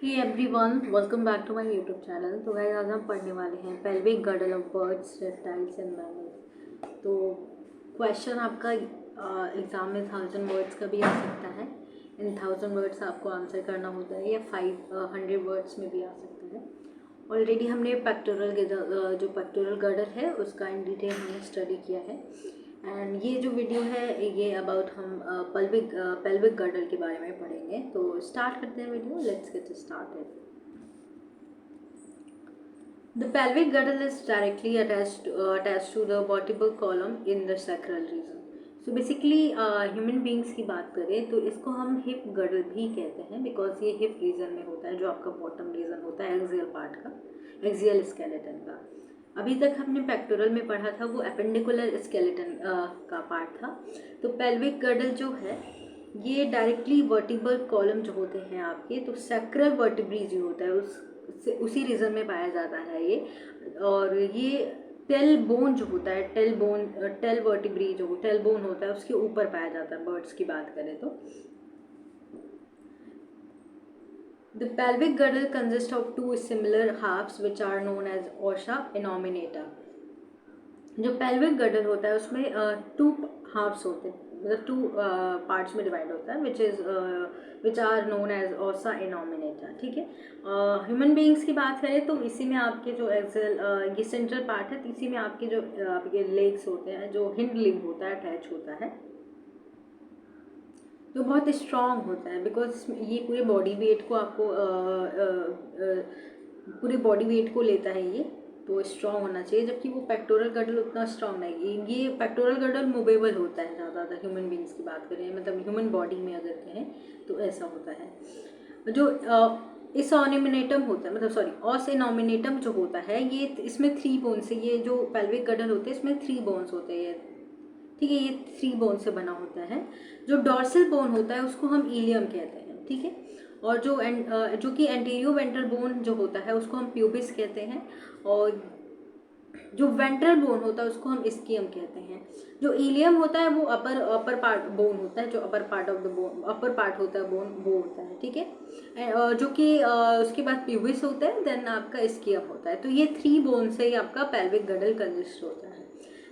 Hey everyone, welcome back to my YouTube channel. तो guys आज हम पढ़ने वाले हैं pelvic girdle of birds, reptiles and mammals. तो क्वेश्चन आपका एग्ज़ाम में 1000 वर्ड्स का भी आ सकता है। इन 1000 वर्ड्स आपको आंसर करना होता है या 500 वर्ड्स में भी आ सकता है। ऑलरेडी हमने पेक्टोरल जो पेक्टोरल गर्डल है उसका इन डिटेल हमने स्टडी किया है। एंड ये जो वीडियो है ये अबाउट हम पेल्विक गर्डल के बारे में पढ़ेंगे। तो स्टार्ट करते हैं video. Let's get started. The pelvic girdle is directly attached to the vertebral column in the sacral region. So basically human beings की बात करें तो इसको हम हिप गर्डल भी कहते हैं, बिकॉज ये हिप रीजन में होता है, जो आपका बॉटम रीजन होता है एक्सियल पार्ट का, एक्सियल स्केलेटन का। अभी तक हमने पेक्टोरल में पढ़ा था वो एपेंडिकुलर स्केलेटन का पार्ट था। तो पेल्विक गर्डल जो है ये डायरेक्टली वर्टिब्रल कॉलम जो होते हैं आपके, तो सैक्रल वर्टिब्री जो होता है उसी रीजन में पाया जाता है ये। और ये टेल बोन जो होता है, टेल वर्टिब्री जो टेल बोन होता है उसके ऊपर पाया जाता है बर्ड्स की बात करें तो। The pelvic girdle consists of two similar halves which are known as ossa innominata. जो pelvic girdle होता है उसमें टू हाफ्स होते हैं, मतलब टू पार्ट्स में डिवाइड होता है विच आर नोन एज ओसा इनोमिनेटा। ठीक है। ह्यूमन बींग्स की बात करें तो इसी में आपके जो एक्सेल ये सेंट्रल पार्ट है, तो इसी में आपके जो आपके लेग्स होते हैं, जो हिंड लिम्ब होता है अटैच होता है, जो बहुत स्ट्रॉन्ग होता है, बिकॉज ये पूरे बॉडी वेट को आपको पूरे बॉडी वेट को लेता है ये, तो स्ट्रॉन्ग होना चाहिए। जबकि वो पेक्टोरल गर्डल उतना स्ट्रॉन्ग नहीं है। ये पेक्टोरल गर्डल मूवेबल होता है ज़्यादातर ह्यूमन बींग्स की बात करें, मतलब ह्यूमन बॉडी में अगर कहें तो ऐसा होता है। जो इस ऑनिमिनेटम होता है, मतलब सॉरी ऑस इनोमिनेटम जो होता है ये, इसमें 3 बोन्स है। ये जो पेल्विक गर्डल होते हैं इसमें 3 बोन्स होते हैं, ठीक है। ये 3 बोन से बना होता है। जो डॉर्सल बोन होता है उसको हम इलियम कहते हैं, ठीक है। और जो कि एंटीरियो वेंट्रल बोन जो होता है उसको हम प्यूबिस कहते हैं। और जो वेंट्रल बोन होता है उसको हम इस्कियम कहते हैं। जो इलियम होता है वो अपर पार्ट बोन होता है, जो upper part of the bone, upper part होता है बोन, वो होता है, ठीक है। जो कि उसके बाद प्यूबिस होता है, देन आपका इस्कियम होता है। तो ये 3 बोन से ही आपका पेल्विक गर्डल कंसिस्ट होता है।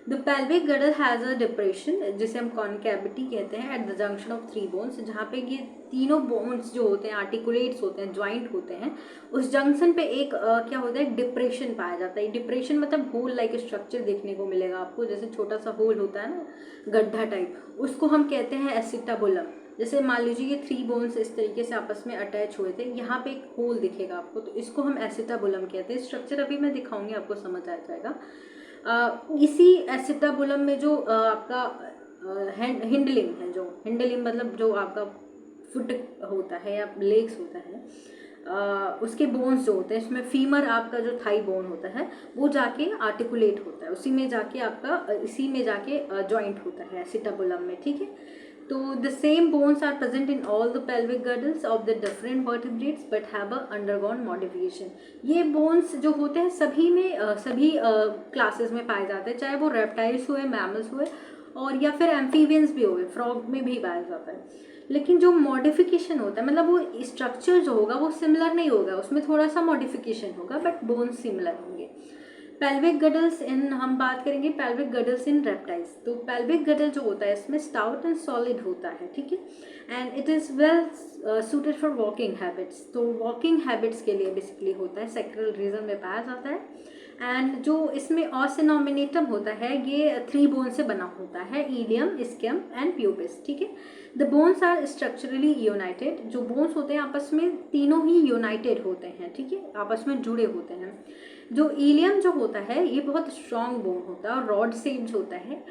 The pelvic girdle has a depression जिसे हम कॉनकैविटी कहते हैं at the junction of 3 bones, जहाँ पे ये तीनों बोन्स जो होते हैं आर्टिकुलेट्स होते हैं, ज्वाइंट होते हैं, उस जंक्शन पे एक क्या होता है, डिप्रेशन पाया जाता है। डिप्रेशन मतलब होल लाइक स्ट्रक्चर देखने को मिलेगा आपको, जैसे छोटा सा होल होता है ना, गड्ढा टाइप, उसको हम कहते हैं एसिटाबुलम। जैसे मान लीजिए ये 3 बोन्स इस तरीके से आपस में अटैच हुए थे, यहाँ पे एक होल दिखेगा आपको, तो इसको हम एसिटाबुलम कहते हैं। स्ट्रक्चर अभी मैं दिखाऊंगी, आपको समझ आ जाएगा। इसी एसिटाबुलम में जो आपका हिंडलिंग है, जो हिंडलिंग मतलब जो आपका फुट होता है या लेग्स होता है, उसके बोन्स जो होते हैं, इसमें फीमर आपका जो थाई बोन होता है वो जाके आर्टिकुलेट होता है, इसी में जाके जॉइंट होता है एसिटाबुलम में, ठीक है। तो the same bones are present in all the pelvic girdles of the different vertebrates but have undergone modification. ये बोन्स जो होते हैं सभी क्लासेस में पाए जाते हैं, चाहे वो रेप्टाइल्स हुए, मैमल्स हुए, और या फिर एम्फीबियंस भी हुए, फ्रॉग में भी पाया जाता है। लेकिन जो मॉडिफिकेशन होता है, मतलब वो स्ट्रक्चर जो होगा वो सिमिलर नहीं होगा, उसमें थोड़ा सा मॉडिफिकेशन होगा, बट बोन्स सिमिलर होंगे। पेल्विक गडल्स इन हम बात करेंगे पेल्विक गडल्स इन रेप्टाइल्स। तो पेल्विक गडल जो होता है इसमें स्टाउट एंड सॉलिड होता है, ठीक है। And it is well suited for walking habits. तो वॉकिंग हैबिट्स के लिए बेसिकली होता है, सेक्रल रीजन में पाया जाता है। एंड जो इसमें ऑसिनोमिनेटम होता है ये 3 बोन से बना होता है, इलियम, इस्कियम एंड प्यूबिस, ठीक है। The bones are structurally united. जो बोन्स होते हैं आपस में तीनों ही यूनाइटेड होते हैं, ठीक है, आपस में जुड़े होते हैं। जो इलियम जो होता है ये बहुत स्ट्रॉन्ग बोन होता है और रॉड शेप्ड होता है,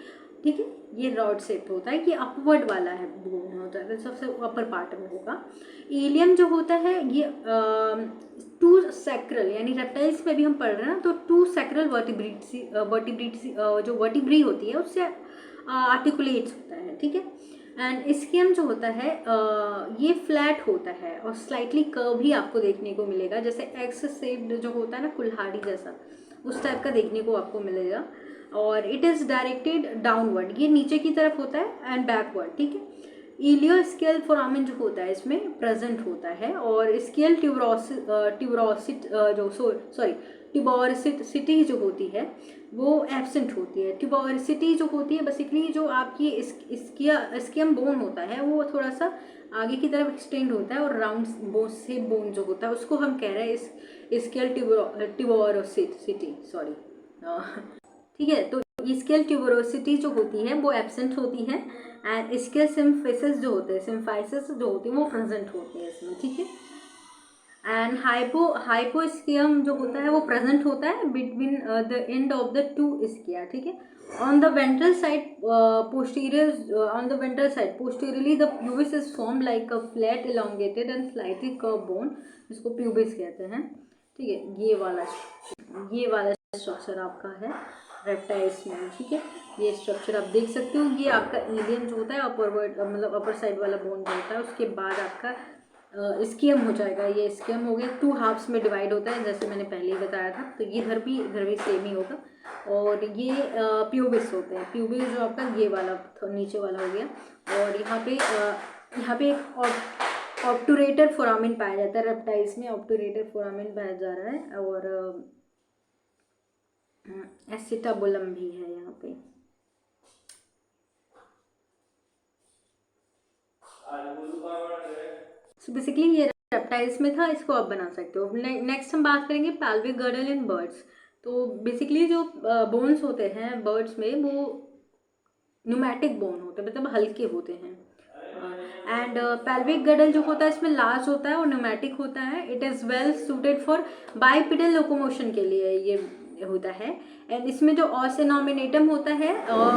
ठीक है। ये रॉड शेप्ड होता है, ये अपवर्ड वाला है बोन होता है, सबसे अपर पार्ट में होगा। इलियम जो होता है ये 2 सैक्रल, यानी रेप्टाइल्स में भी हम पढ़ रहे हैं ना, तो 2 सैक्रल वर्टिब्रेट्स जो वर्टिब्री होती है उससे आर्टिकुलेट्स होता है, ठीक है। एंड इस्कियम जो होता है ये फ्लैट होता है और स्लाइटली कर्व भी आपको देखने को मिलेगा, जैसे एक्स शेप्ड जो होता है ना, कुल्हाड़ी जैसा, उस टाइप का देखने को आपको मिलेगा। और इट इज़ डायरेक्टेड डाउनवर्ड, ये नीचे की तरफ होता है, एंड बैकवर्ड, ठीक है। इलियोस्केल फोरामेन जो होता है इसमें प्रेजेंट होता है, और स्केल ट्यूबोरिसिटी जो होती है वो एब्सेंट होती है। ट्यूबोरिसिटी जो होती है बेसिकली जो आपकी स्कियम बोन होता है वो थोड़ा सा आगे की तरफ एक्सटेंड होता है, और राउंड बोन से बोन जो होता है उसको हम कह रहे हैं स्केल ट्यूबोरिसिटी, सॉरी, ठीक है। तो स्केल ट्यूबरोसिटी जो होती है वो एब्सेंट होती है, एंड स्केल सिम्फिसिस जो होते हैं, सिम्फाइसिस जो होती है वो प्रेजेंट होते हैं इसमें, ठीक है। एंड हाइपोस्कियम जो होता है वो प्रेजेंट होता है between the end of the two ischia, ठीक है। On the ventral side posteriorly the pubis is form like a flat elongated and slightly curve bone, जिसको प्यूबिस कहते हैं, ठीक है। ये वाला स्ट्रक्चर आपका है रेप्टाइल्स में, ठीक है। ये स्ट्रक्चर आप देख सकते हो। ये आपका इलियम जो होता है मतलब अपर साइड वाला बोन जो होता है, उसके बाद आपका स्कियम हो जाएगा। ये स्कियम हो गया, 2 हाफ्स में डिवाइड होता है जैसे मैंने पहले ही बताया था। तो ये इधर भी सेम ही होगा। और ये प्यूबिस होते हैं। प्यूबिस जो आपका ये वाला नीचे वाला हो गया, और यहाँ पे एक ऑब्टूरेटर फोरामेन पाया जाता है रेप्टाइल्स में। ऑब्टूरेटर फोरामेन पाया जा रहा है, और एसिटाबुलम भी है यहाँ पे। सो बेसिकली ये रेप्टाइल्स में था, इसको आप बना सकते हो। नेक्स्ट हम बात करेंगे पेल्विक गर्डल इन बर्ड्स। तो बेसिकली जो बोन्स होते हैं बर्ड्स में वो न्यूमेटिक बोन होते हैं, मतलब हल्के होते हैं। एंड पेल्विक गर्डल जो होता है इसमें लार्ज होता है और न्यूमेटिक होता है। It is well suited for bipedal locomotion के लिए ये होता है। एंड इसमें जो ऑस नॉमिनेटम होता है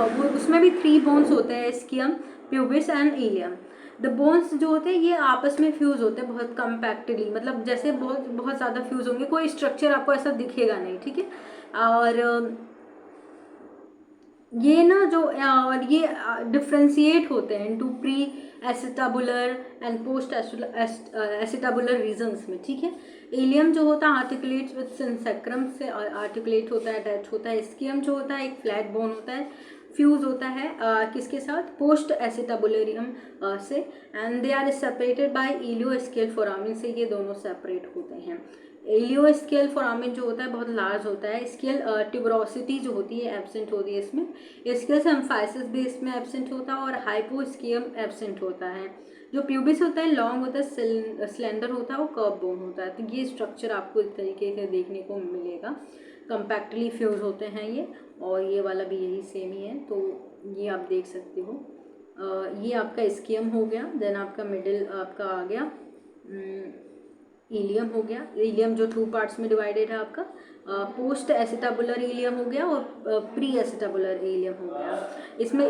वो उसमें भी 3 बोन्स होते हैं, ischium, pubis and ilium. The bones जो होते हैं ये आपस में फ्यूज होते हैं बहुत कम्पैक्टली, मतलब जैसे बहुत ज़्यादा फ्यूज होंगे, कोई स्ट्रक्चर आपको ऐसा दिखेगा नहीं, ठीक है। और ये ना जो और ये डिफ्रेंशिएट होते हैं into pre acetabular and post acetabular regions में, ठीक है। इलियम जो होता है आर्टिकुलेट विद सिंसेक्रम से आर्टिकुलेट होता है, अटैच होता है। स्कियम जो होता है एक फ्लैट बोन होता है, फ्यूज होता है किसके साथ, पोस्ट एसिटाबुलरियम से, and they are separated by ilioischial foramen से। ये दोनों सेपरेट होते हैं। इलियोस्केल फोरामेन जो होता है बहुत लार्ज होता है। स्केल ट्यूबरोसिटी जो होती है एब्सेंट होती है इसमें। स्केल सिम्फाइसिस भी इसमें एब्सेंट होता है, और हाइपोस्कियम एब्सेंट होता है। जो प्यूबिस होता है लॉन्ग होता है, स्लेंडर होता है, वो कर्व बोन होता है। तो ये स्ट्रक्चर आपको इस तरीके से देखने को मिलेगा। कम्पैक्टली फ्यूज होते हैं ये, और ये वाला भी यही सेम ही है। तो ये आप देख सकते हो। ये आपका स्कियम हो गया। देन आपका मिडिल आपका आ गया इलियम हो गया। इलियम जो 2 पार्ट्स में डिवाइडेड है आपका। पोस्ट एसिटाबुलर इलियम हो गया, और प्री एसिटाबुलर इलियम हो गया। इसमें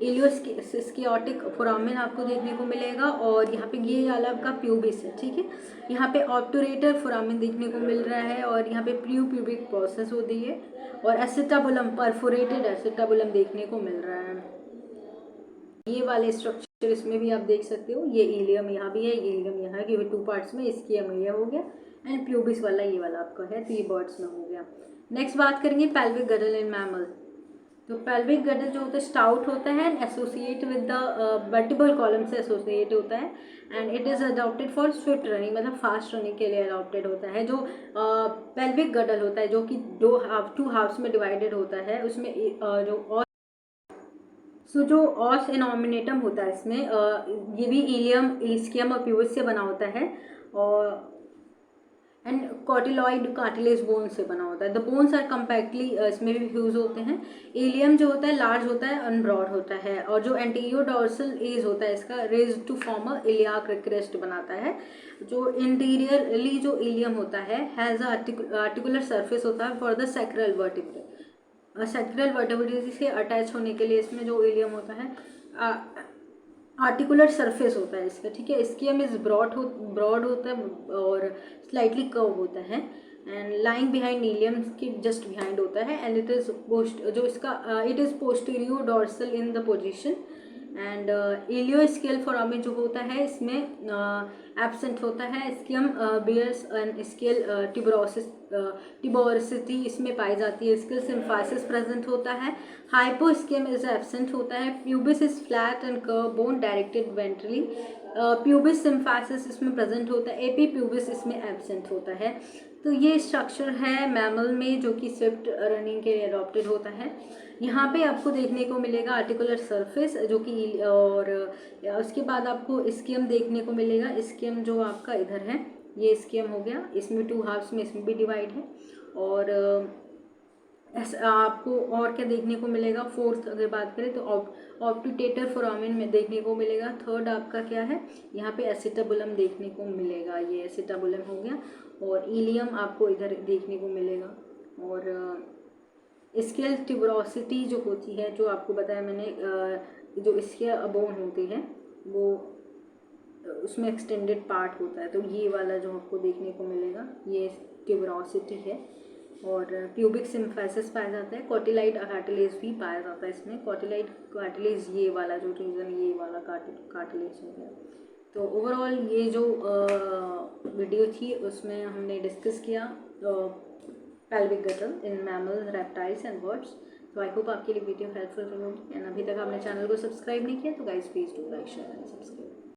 इलियोस्कियोटिक फोरामेन आपको देखने को मिलेगा, और यहाँ पे ये वाला आपका प्यूबिस है, ठीक है। यहाँ पे ऑब्टूरेटर फोरामेन देखने को मिल रहा है, और यहाँ पे प्यूबिक प्रोसेस होती है, और एसिटाबुलम परफोरेटेड एसिटाबुलम देखने को मिल रहा है। ये वाले स्ट्रक्चर इसमें भी आप देख सकते हो। ये इलियम यहाँ भी है, इलियम यहाँ है, क्योंकि 2 पार्ट्स में स्कियम ये हो गया, एंड प्यूबिस वाला ये वाला आपका है। तो ये बर्ड्स में हो गया। नेक्स्ट बात करेंगे पेल्विक गर्डल इन मैमल। तो पेल्विक गर्डल जो होता है स्टाउट होता है, associate with the vertebral column से एसोसिएट होता है, and it is adopted for Swift running, मतलब फास्ट रनिंग के लिए अडॉप्टेड होता है। जो पेल्विक गर्डल होता है जो कि 2 हाफ्स में डिवाइडेड होता है, उसमें जो ऑस इनॉमिनेटम होता है इसमें ये भी इलियम, स्कियम और प्यूबिस से बना होता है, और एंड कॉटिलॉइड कार्टिलेज बोन से बना होता है। द बोन्स आर कम्पैक्टली इसमें भी फ्यूज होते हैं। इलियम जो होता है लार्ज होता है, अनब्रॉड होता है, और जो एंटीरियर डोर्सल एज होता है इसका raise to form a iliac crest बनाता है। जो इंटीरियरली जो इलियम होता है हैज़ अ आर्टिकुलर सरफेस होता है for the sacral vertebrae. Sacral वर्टिब्रेसी से अटैच होने के लिए इसमें जो इलियम होता है आर्टिकुलर सरफेस होता है इसका, ठीक है। स्कियम इज ब्रॉड होता है और स्लाइटली कर्व होता है, एंड लाइंग बिहाइंड इलियम के जस्ट बिहाइंड होता है, and it is posterior dorsal in the position, and ilioischial foramen जो होता है इसमें एब्सेंट होता है। Ischium bears and ischial tuberosity इसमें पाई जाती है। स्केल सिम्फाइसिस प्रेजेंट होता है। हाइपोस्कियम इज एब्सेंट होता है। Pubis is flat and curve bone directed ventrally. Pubis symphysis इसमें प्रेजेंट होता है। एपी प्यूबिस इसमें एब्सेंट होता है। तो ये स्ट्रक्चर है मैमल में जो कि स्विफ्ट रनिंग के लिए अडॉप्टेड होता है। यहाँ पे आपको देखने को मिलेगा आर्टिकुलर सरफेस जो कि, और उसके बाद आपको स्कियम देखने को मिलेगा। स्कियम जो आपका इधर है, ये स्कियम हो गया, इसमें 2 हाफ्स में इसमें भी डिवाइड है। और आपको और क्या देखने को मिलेगा, फोर्थ अगर बात करें तो ऑप्टिटेटर फोरामेन में देखने को मिलेगा। थर्ड आपका क्या है, यहाँ पे एसिटाबुलम देखने को मिलेगा, ये एसिटाबुलम हो गया। और इलियम आपको इधर देखने को मिलेगा। और स्केल ट्यूबरोसिटी जो होती है, जो आपको बताया मैंने, जो इसके बोन होते हैं वो उसमें एक्सटेंडेड पार्ट होता है, तो ये वाला जो आपको देखने को मिलेगा ये ट्यूबरोसिटी है। और प्यूबिक सिम्फाइसिस पाया जाता है। कॉटिलाइड कार्टिलेज भी पाया जाता है इसमें। कॉटिलाइड कार्टिलेज ये वाला जो रीजन, ये वाला कार्टिलेज हो गया। तो ओवरऑल ये जो वीडियो थी उसमें हमने डिस्कस किया pelvic gutter in mammals, reptiles and birds. तो आई होप आपके लिए वीडियो हेल्पफुल रही होगी। एंड अभी तक आपने चैनल को सब्सक्राइब नहीं किया तो guys please do like, share and subscribe.